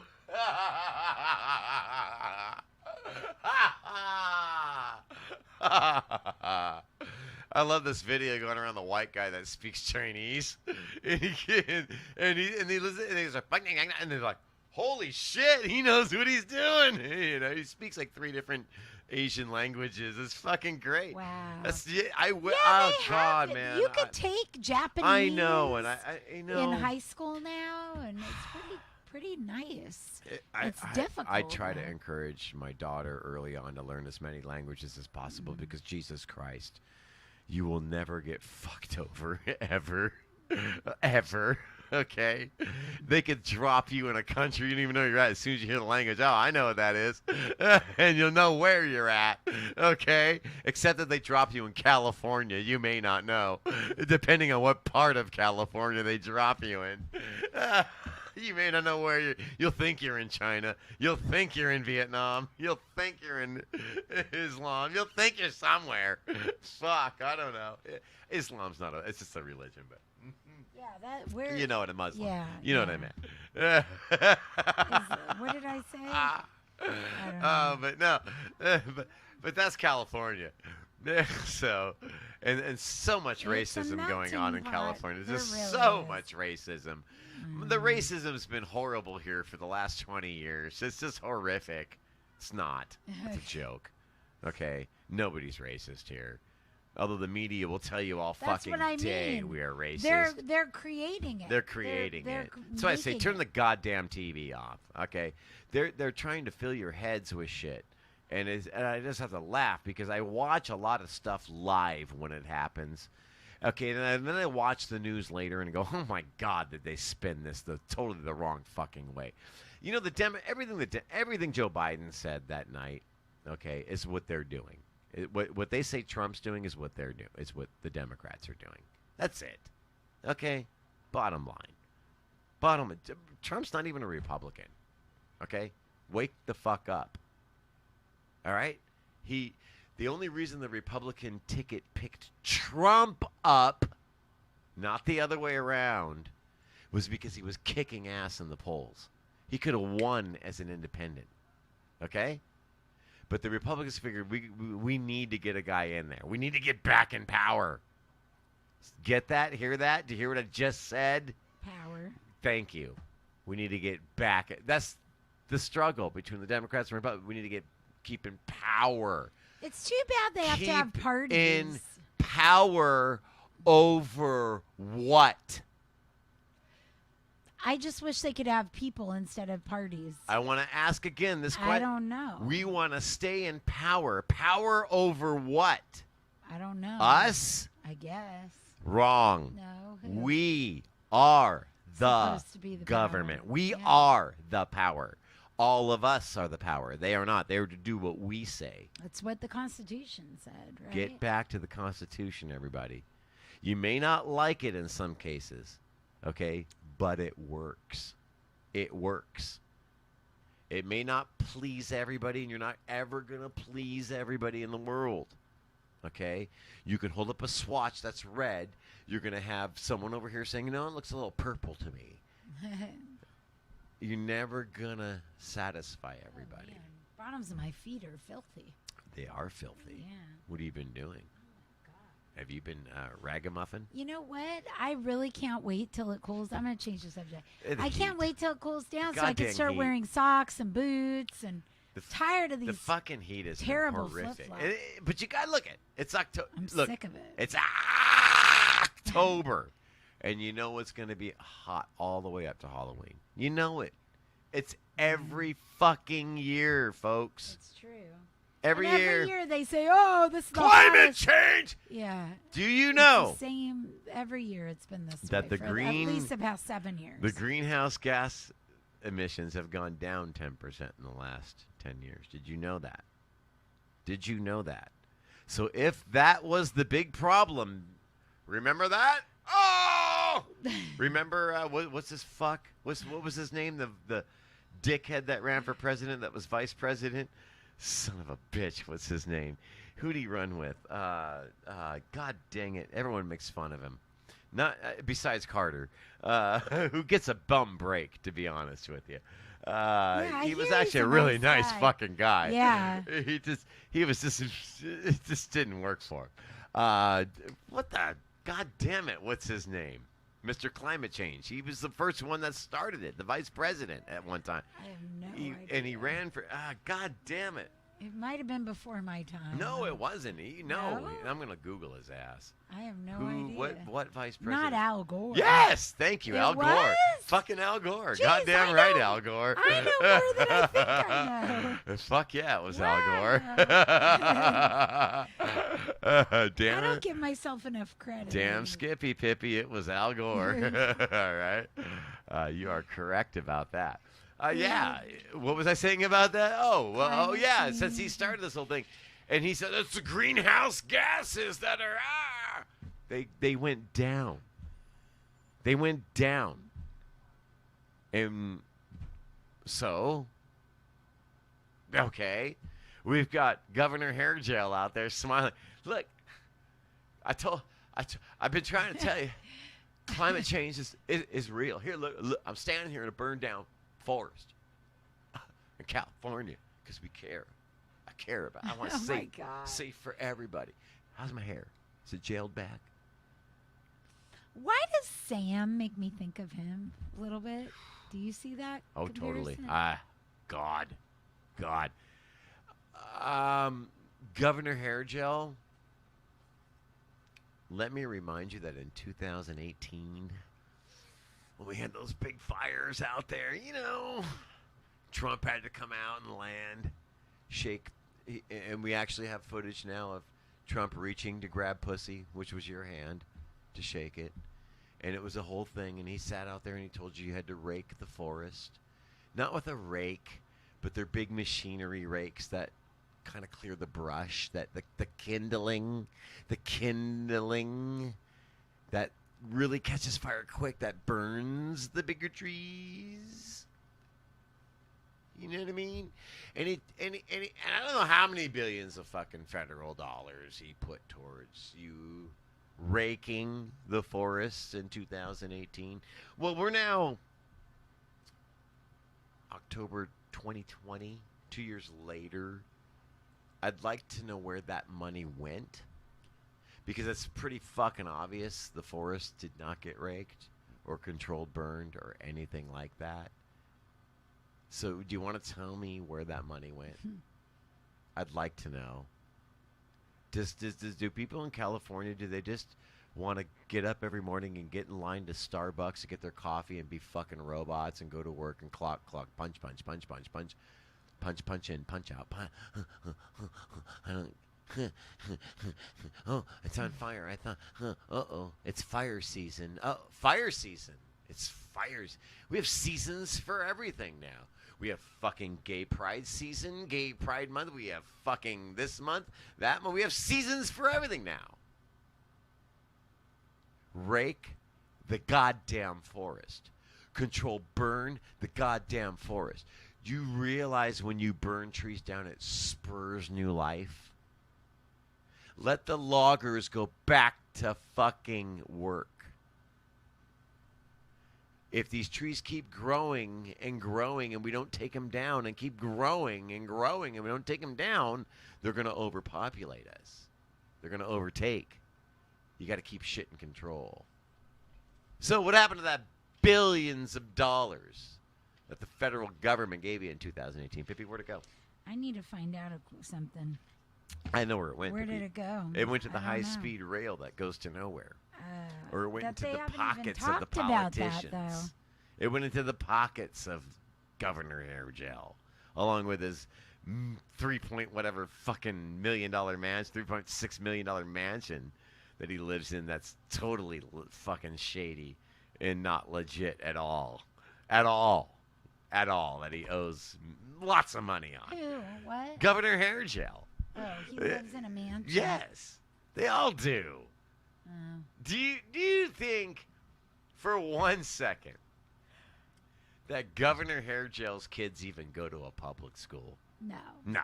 I love this video going around the white guy that speaks Chinese, and he listens, and he's like, and they're like, holy shit, he knows what he's doing. You know, he speaks like 3 different Asian languages. It's fucking great. Wow. Oh God, man. You could take Japanese. I know, and I know in high school now, and it's pretty nice. It's difficult. I try to encourage my daughter early on to learn as many languages as possible because Jesus Christ, you will never get fucked over ever, ever. Okay, they could drop you in a country you don't even know you're at as soon as you hear the language. Oh, I know what that is, and you'll know where you're at. Okay, except that they drop you in California, you may not know, depending on what part of California they drop you in. You may not know where you'll think you're in China. You'll think you're in Vietnam. You'll think you're in Islam. You'll think you're somewhere. Fuck, I don't know. Islam's not it's just a religion, but. Yeah, you know what a Muslim. Yeah, you know what I meant. What did I say? I don't know. But no, but that's California. So, and so much racism going on in California. There's just so much racism. The racism's been horrible here for the last 20 years. It's just horrific. It's not. It's a joke. Okay? Nobody's racist here. Although the media will tell you all fucking day we are racist. They're creating it. They're creating it. So I say, turn the goddamn TV off. Okay? They're trying to fill your heads with shit. And I just have to laugh because I watch a lot of stuff live when it happens. Okay, and then I watch the news later and go, oh my God, did they spin this totally the wrong fucking way? You know, everything Joe Biden said that night, okay, is what they're doing. What they say Trump's doing is what they're doing. It's what the Democrats are doing. That's it. Okay? Bottom line. Trump's not even a Republican. Okay? Wake the fuck up. All right? The only reason the Republican ticket picked Trump up, not the other way around, was because he was kicking ass in the polls. He could have won as an independent. Okay? But the Republicans figured we need to get a guy in there. We need to get back in power. Get that? Hear that? Do you hear what I just said? Power. Thank you. We need to get back. That's the struggle between the Democrats and Republicans. We need to keep in power. It's too bad they have to have parties. In power over what? I just wish they could have people instead of parties. I want to ask again this question. I don't know. We want to stay in power. Power over what? I don't know. Us? I guess. Wrong. No. We are the government. Power. We are the power. All of us are the power. They are not. They are to do what we say. That's what the Constitution said, right? Get back to the Constitution, everybody. You may not like it in some cases, okay? But it works. It works. It may not please everybody, and you're not ever going to please everybody in the world. Okay? You can hold up a swatch that's red. You're going to have someone over here saying, it looks a little purple to me. You're never going to satisfy everybody. Oh, bottoms of my feet are filthy. They are filthy. Yeah. What have you been doing? Have you been ragamuffin? You know what? I really can't wait till it cools. I'm going to change the subject. I can't wait till it cools down so I can start wearing socks and boots and tired of these. The fucking heat is terrible horrific. flip-flops. But you got to look at it. It's October. I'm sick of it. It's October. And you know it's going to be hot all the way up to Halloween. You know it. It's every fucking year, folks. It's true. Every year they say, "Oh, this is the climate hottest. change." Yeah. Do you know? It's the same every year. It's been this that way for at least the past 7 years. The greenhouse gas emissions have gone down 10% in the last 10 years. Did you know that? Did you know that? So if that was the big problem, remember that? Oh, remember what's this fuck? What was his name? The dickhead that ran for president, that was vice president. Son of a bitch, what's his name? Who'd he run with? God dang it. Everyone makes fun of him. Not besides Carter, who gets a bum break, to be honest with you. He was actually a really nice fucking guy. Yeah. It just didn't work for him. What the? God damn it, what's his name? Mr. Climate Change. He was the first one that started it, the vice president at one time. I have no idea. And he ran for, God damn it. It might have been before my time. No, it wasn't. No? I'm going to Google his ass. I have no idea. What vice president? Not Al Gore. Yes, thank you, Al Gore. Was? Fucking Al Gore. Jeez, Goddamn right, Al Gore. I know more than I think I know. Fuck yeah, it was Al Gore. Damn I don't give myself enough credit. Damn Skippy Pippy, it was Al Gore. All right. You are correct about that. Yeah. What was I saying about that? Yeah. Since he started this whole thing, and he said it's the greenhouse gases that are They went down. They went down. And so, okay, we've got Governor Hairgel out there smiling. Look, I've been trying to tell you, climate change is real. Here, look, I'm standing here in a burned down forest in California because we care. I care about. I want to safe for everybody. How's my hair? Is it jailed back? Why does Sam make me think of him a little bit? Do you see that? Oh, comparison? totally. God. Governor Hairgel. Let me remind you that in 2018, when we had those big fires out there, Trump had to come out and land, shake, and we actually have footage now of Trump reaching to grab pussy, which was your hand, to shake it. And it was a whole thing, and he sat out there and he told you had to rake the forest. Not with a rake, but they're big machinery rakes that kind of clear the brush, that the kindling that really catches fire quick, that burns the bigger trees. You know what I mean? And I don't know how many billions of fucking federal dollars he put towards you raking the forests in 2018. Well, we're now October 2020, 2 years later. I'd like to know where that money went, because it's pretty fucking obvious the forest did not get raked or controlled burned or anything like that. So do you want to tell me where that money went? I'd like to know. Do people in California, do they just want to get up every morning and get in line to Starbucks to get their coffee and be fucking robots and go to work and clock, punch, punch, punch, punch, punch, punch, punch in, punch out. Oh, it's on fire. I thought, uh-oh, it's fire season. Oh, fire season. It's fires. We have seasons for everything now. We have fucking gay pride season, gay pride month. We have fucking this month, that month. We have seasons for everything now. Rake the goddamn forest. Control, burn the goddamn forest. Do you realize when you burn trees down, it spurs new life? Let the loggers go back to fucking work. If these trees keep growing and growing and we don't take them down, and keep growing and growing and we don't take them down, they're going to overpopulate us. They're going to overtake. You got to keep shit in control. So what happened to that billions of dollars that the federal government gave you in 2018? Pippi, where'd it go? I need to find out something. I know where it went. Where did it go? It went to the high-speed rail that goes to nowhere. Or it went into the pockets of the politicians. It went into the pockets of Governor Hairgel, along with his $3.6 million mansion that he lives in. That's totally fucking shady and not legit at all. At all. That he owes lots of money on. Who? What? Governor Hairgel. Oh, he lives in a mansion. Yes, they all do. Do you think, for 1 second, that Governor Hairgel's kids even go to a public school? No. No.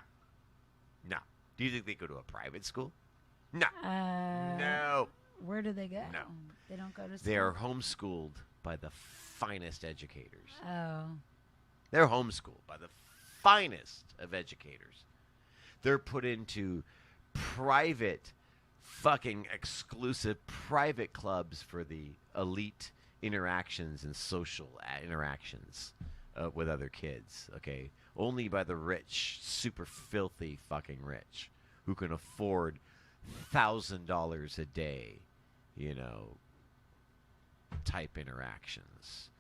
Do you think they go to a private school? No. No. Where do they go? No. They don't go to school? They are homeschooled by the finest educators. Oh. They're homeschooled by the finest of educators. They're put into private, fucking exclusive private clubs for the elite interactions and social interactions with other kids, okay? Only by the rich, super filthy fucking rich, who can afford $1,000 a day, type interactions.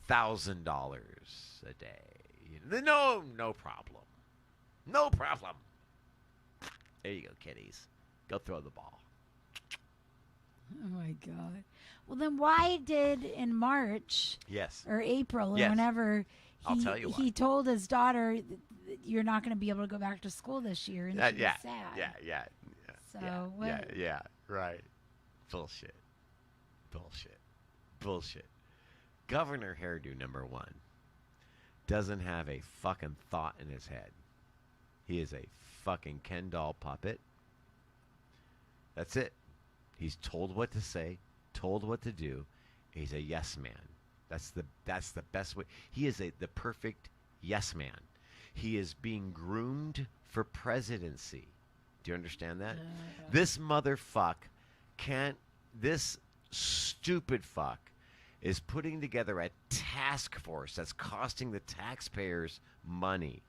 $1,000 a day. No problem. No problem. There you go, kiddies. Go throw the ball. Oh, my God. Well, then why did in March or April or whenever I'll tell you he told his daughter, you're not going to be able to go back to school this year, and she was sad. Yeah. So what? Yeah, right. Bullshit. Governor Hairdo, number one, doesn't have a fucking thought in his head. He is a fucking Ken doll puppet. That's it. He's told what to say, told what to do. He's a yes man. That's the best way. He is the perfect yes man. He is being groomed for presidency. Do you understand that? This motherfuck this stupid fuck is putting together a task force that's costing the taxpayers money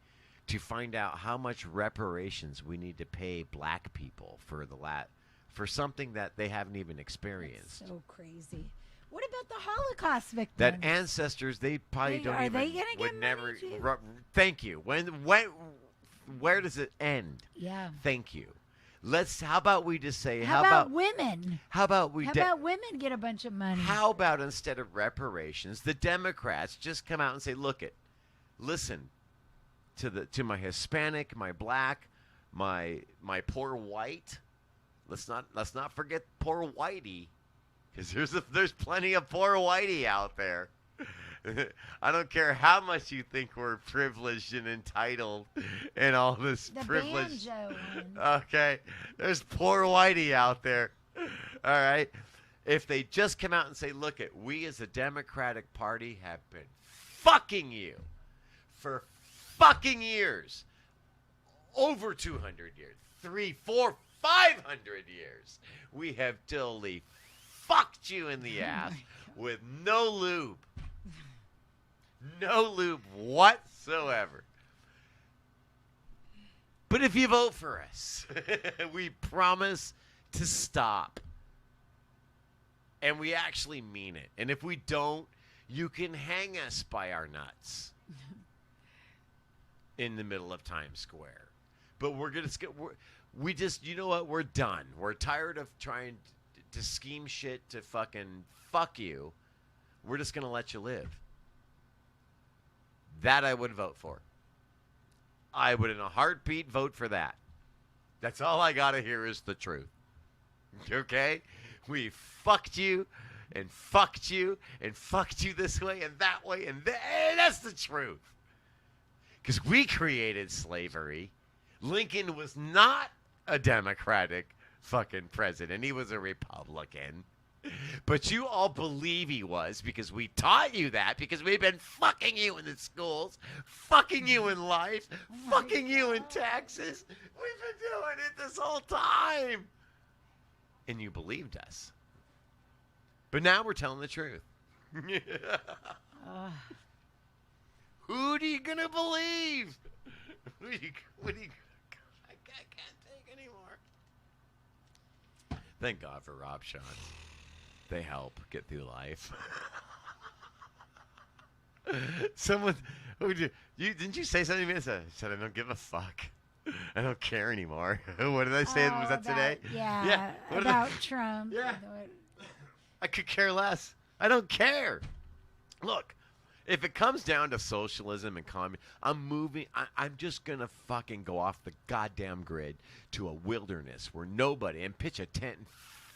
to find out how much reparations we need to pay black people for something that they haven't even experienced. That's so crazy. What about the Holocaust victims? That ancestors, they probably don't even. Are they gonna get never? money too? Thank you. Where does it end? Yeah. Thank you. How about we just say? How about women? How about women get a bunch of money? How about instead of reparations, the Democrats just come out and say, listen, to my Hispanic, my black, my poor white. Let's not forget poor whitey, because there's plenty of poor whitey out there. I don't care how much you think we're privileged and entitled and all this privilege. Banjo one. Okay, there's poor whitey out there. All right. If they just come out and say, look, we as a Democratic Party have been fucking you for fucking years, over 200 years, 300, 400, 500 years, we have totally fucked you in the ass with no lube. No lube whatsoever. But if you vote for us, we promise to stop. And we actually mean it. And if we don't, you can hang us by our nuts in the middle of Times Square. But we just, you know what? We're done. We're tired of trying to scheme shit to fucking fuck you. We're just going to let you live. That I would vote for. I would, in a heartbeat, vote for that. That's all I got to hear is the truth. Okay? We fucked you and fucked you and fucked you this way and that way, and that's the truth. Because we created slavery. Lincoln was not a Democratic fucking president. He was a Republican. But you all believe he was because we taught you that, because we've been fucking you in the schools, fucking you in life, fucking you in taxes. We've been doing it this whole time. And you believed us. But now we're telling the truth. Who do you gonna believe? I can't take anymore. Thank God for Rob Sean. They help get through life. Someone, didn't you say something to me? I said, I don't give a fuck. I don't care anymore. What did I say? Was that today? Yeah. About Trump. Yeah. I could care less. I don't care. Look, if it comes down to socialism and communism, I'm just going to fucking go off the goddamn grid to a wilderness where nobody, and pitch a tent and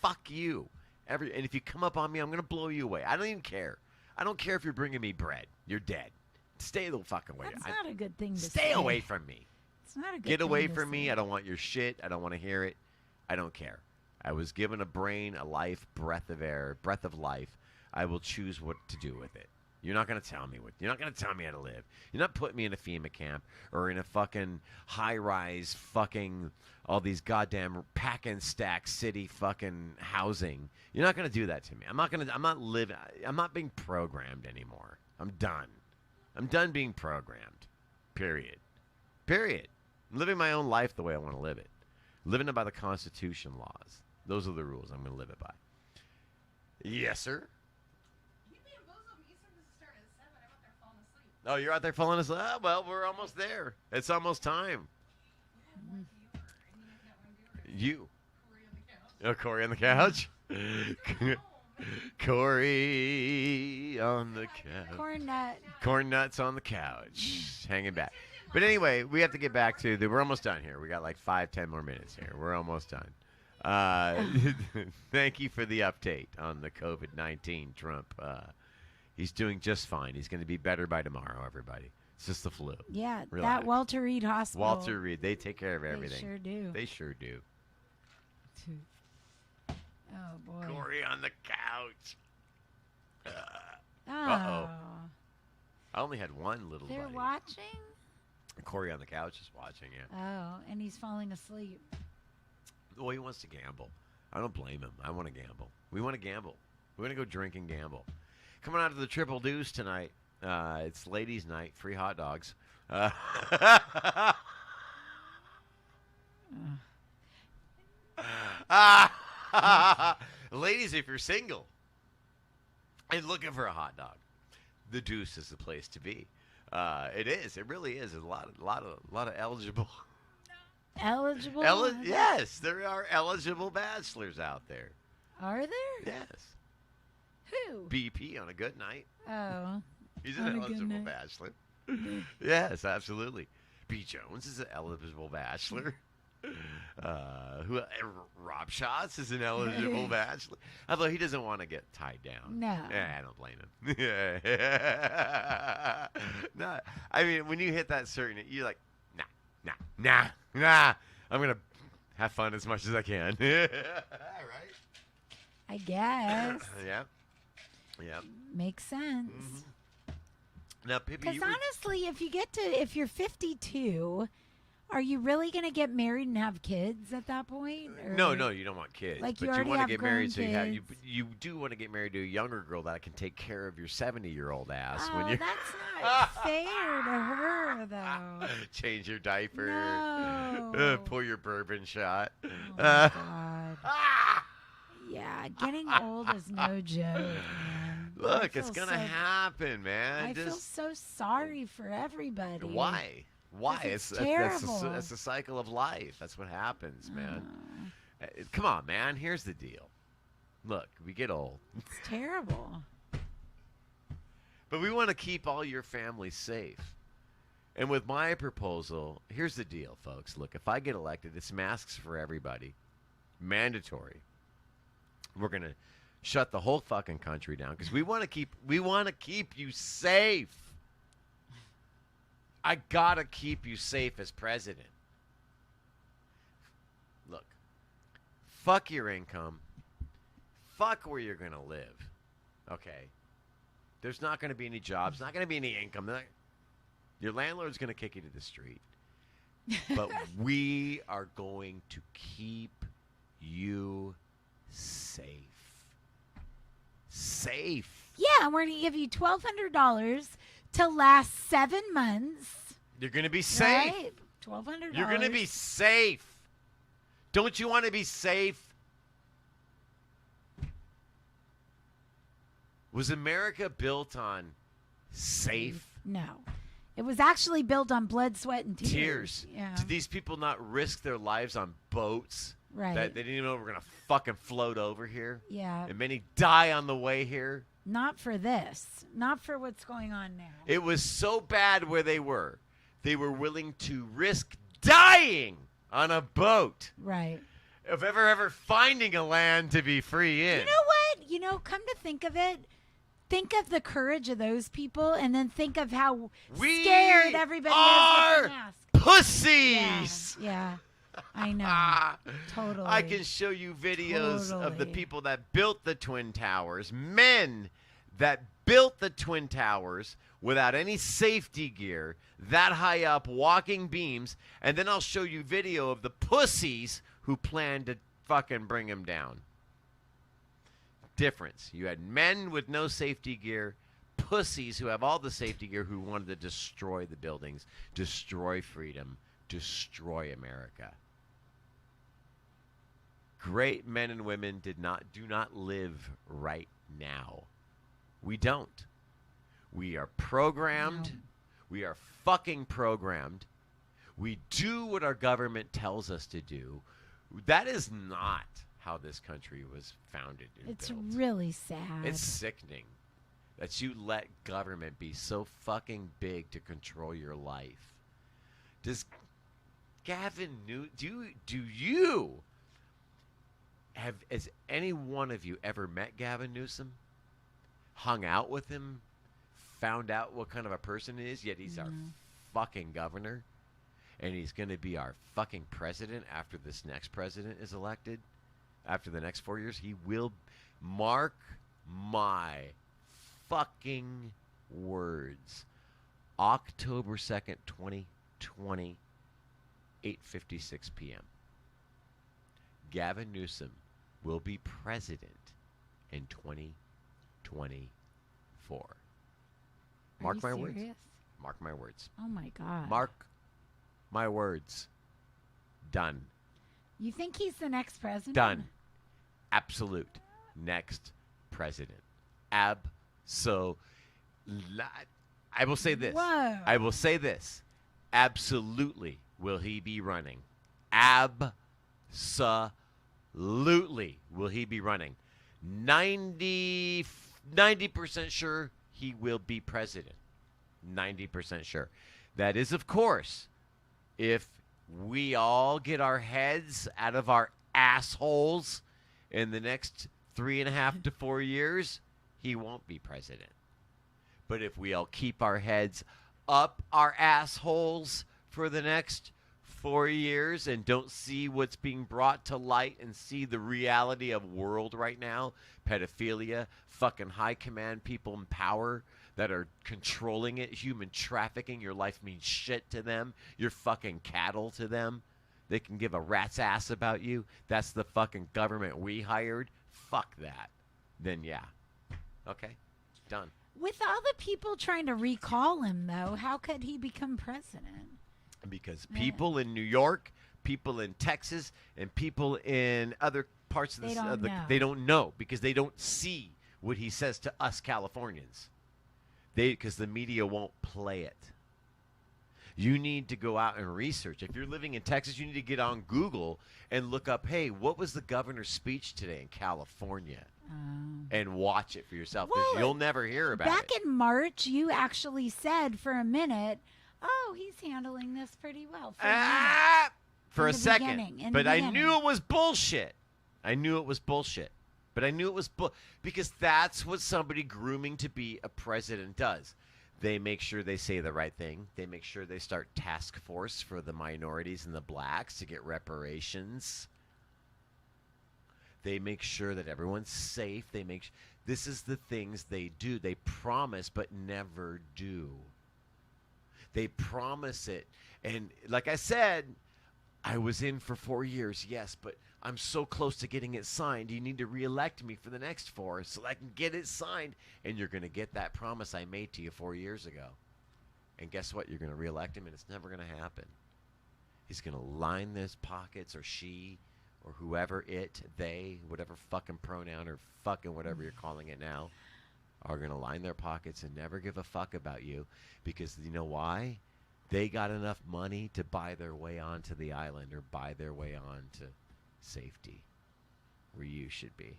fuck you. And if you come up on me, I'm going to blow you away. I don't even care. I don't care if you're bringing me bread. You're dead. Stay the fucking way. That's not a good thing to say. Stay away from me. It's not a good Get away thing from to me. say. I don't want your shit. I don't want to hear it. I don't care. I was given a brain, a life, breath of air, breath of life. I will choose what to do with it. You're not going to tell me you're not going to tell me how to live. You're not putting me in a FEMA camp or in a fucking high-rise fucking all these goddamn pack and stack city fucking housing. You're not going to do that to me. I'm not being programmed anymore. I'm done. I'm done being programmed. Period. I'm living my own life the way I want to live it. Living it by the Constitution laws. Those are the rules I'm going to live it by. Yes, sir. Oh, you're out there falling asleep? Oh, well, we're almost there. It's almost time. You. Oh, Corey on the couch? Corey on the couch. Corn nuts on the couch. Hanging back. But anyway, we have to get back to we're almost done here. We got like 5-10 more minutes here. We're almost done. Thank you for the update on the COVID-19 Trump. He's doing just fine. He's going to be better by tomorrow, everybody. It's just the flu. Yeah, Relax. that Walter Reed Hospital. Walter Reed, they take care of everything. They sure do. They sure do. Oh, boy. Corey on the couch. Oh. Uh-oh. I only had one little They're buddy. watching? Corey on the couch is watching, yeah. Oh, and he's falling asleep. Well, he wants to gamble. I don't blame him. I want to gamble. We want to gamble. We want to go drink and gamble. Coming out to the Triple Deuce tonight. It's ladies' night. Free hot dogs. Ladies, if you're single and looking for a hot dog, the Deuce is the place to be. It is. It really is. There's a lot of eligible. Eligible? Yes, there are eligible bachelors out there. Are there? Yes. Who? BP on a good night. Oh. He's an eligible bachelor. Yes, absolutely. B. Jones is an eligible bachelor. Rob Schatz is an eligible bachelor. Although he doesn't want to get tied down. No. Yeah, I don't blame him. No, I mean, when you hit that certain, you're like, nah. I'm going to have fun as much as I can. Right? I guess. Yeah. Makes sense. Now, Pippi, because honestly, if you're 52, are you really going to get married and have kids at that point? Or? No, you don't want kids. Like, but you already want to have get married, so kids. you do want to get married to a younger girl that can take care of your 70-year-old ass Oh, when you that's not fair to her, though. change your diaper, No. pull your bourbon shot. Oh my God. Yeah, getting old is no joke, man. Look, it's gonna happen, man. I feel so sorry for everybody. Why? It's terrible. That's the cycle of life. That's what happens, man. Come on, man. Here's the deal. Look, we get old. It's terrible. But we want to keep all your family safe. And with my proposal, here's the deal, folks. Look, if I get elected, it's masks for everybody. Mandatory. We're going to shut the whole fucking country down because we want to keep you safe. I got to keep you safe as president. Look. Fuck your income. Fuck where you're going to live. Okay. There's not going to be any jobs, not going to be any income. Your landlord's going to kick you to the street. But we are going to keep you safe. Safe. Yeah, and we're going to give you $1,200 to last 7 months. You're going to be safe. Right? $1,200. You're going to be safe. Don't you want to be safe? Was America built on safe? No. It was actually built on blood, sweat, and tears. Tears. Yeah. Did these people not risk their lives on boats? Right. That they didn't even know we were going to fucking float over here? Yeah. And many die on the way here? Not for this. Not for what's going on now. It was so bad where they were. They were willing to risk dying on a boat. Right. Of ever finding a land to be free in. You know what? Come to think of it, think of the courage of those people and then think of how scared everybody is with the mask. Pussies! Yeah. I know. Totally. I can show you videos of the people that built the Twin Towers, men that built the Twin Towers without any safety gear, that high up, walking beams, and then I'll show you video of the pussies who planned to fucking bring them down. Difference. You had men with no safety gear, pussies who have all the safety gear who wanted to destroy the buildings, destroy freedom, destroy America. Great men and women do not live right now. We don't. We are programmed. No. We are fucking programmed. We do what our government tells us to do. That is not how this country was founded and It's built. really sad. It's sickening that you let government be so fucking big to control your life. Does Gavin Newsom, has any one of you ever met Gavin Newsom? Hung out with him? Found out what kind of a person he is? Yet he's our fucking governor. And he's going to be our fucking president after this next president is elected. After the next 4 years, he will mark my fucking words. October 2nd, 2020, 8:56 p.m. Gavin Newsom will be president in 2024. Mark my words. Mark my words. Oh my God. Mark my words. Done. You think he's the next president? Done. Absolute next president. I will say this. Whoa. I will say this. Absolutely will he be running. Absolutely will he be running. 90% sure he will be president. 90% sure. That is, of course, if we all get our heads out of our assholes in the next 3.5 to 4 years, he won't be president. But if we all keep our heads up our assholes for the next 4 years and don't see what's being brought to light and see the reality of world right now, pedophilia, fucking high command people in power that are controlling it, human trafficking, your life means shit to them, you're fucking cattle to them, they can give a rat's ass about you, that's the fucking government we hired, fuck that. Then yeah. Okay, done. With all the people trying to recall him, though, how could he become president? Because people in New York, people in Texas, and people in other parts of they don't know because they don't see what he says to us Californians. Because the media won't play it. You need to go out and research. If you're living in Texas, you need to get on Google and look up, hey, what was the governor's speech today in California? And watch it for yourself because you'll never hear about it. Back in March, you actually said for a minute, oh, he's handling this pretty well. For a second. But I knew it was bullshit. But I knew it was because that's what somebody grooming to be a president does. They make sure they say the right thing. They make sure they start task force for the minorities and the blacks to get reparations. They make sure that everyone's safe. This is the things they do. They promise but never do. They promise it. And like I said, I was in for 4 years, yes, but I'm so close to getting it signed. You need to reelect me for the next 4 so I can get it signed. And you're going to get that promise I made to you 4 years ago. And guess what? You're going to reelect him, and it's never going to happen. He's going to line his pockets, or she, or whoever, it, they, whatever fucking pronoun or fucking whatever you're calling it now, are going to line their pockets and never give a fuck about you. Because you know why? They got enough money to buy their way onto the island or buy their way on to safety where you should be.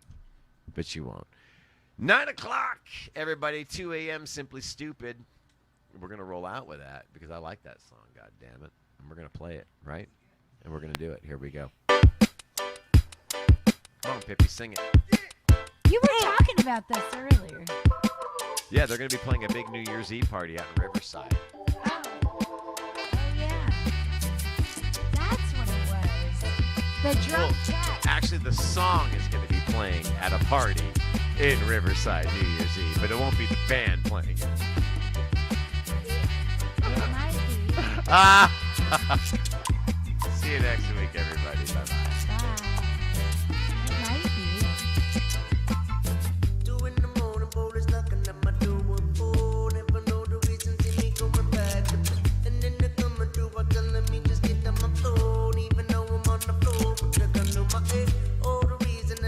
But you won't. 9 o'clock, everybody. 2 a.m. Simply Stupid. We're going to roll out with that because I like that song, God damn it. And we're going to play it, right? And we're going to do it. Here we go. Come on, Pippi, sing it. You were talking about this earlier. Yeah, they're going to be playing a big New Year's Eve party out in Riverside. The drunk chat. Actually, the song is going to be playing at a party in Riverside New Year's Eve, but it won't be the band playing it. It might be. See you next week, everybody. Bye-bye.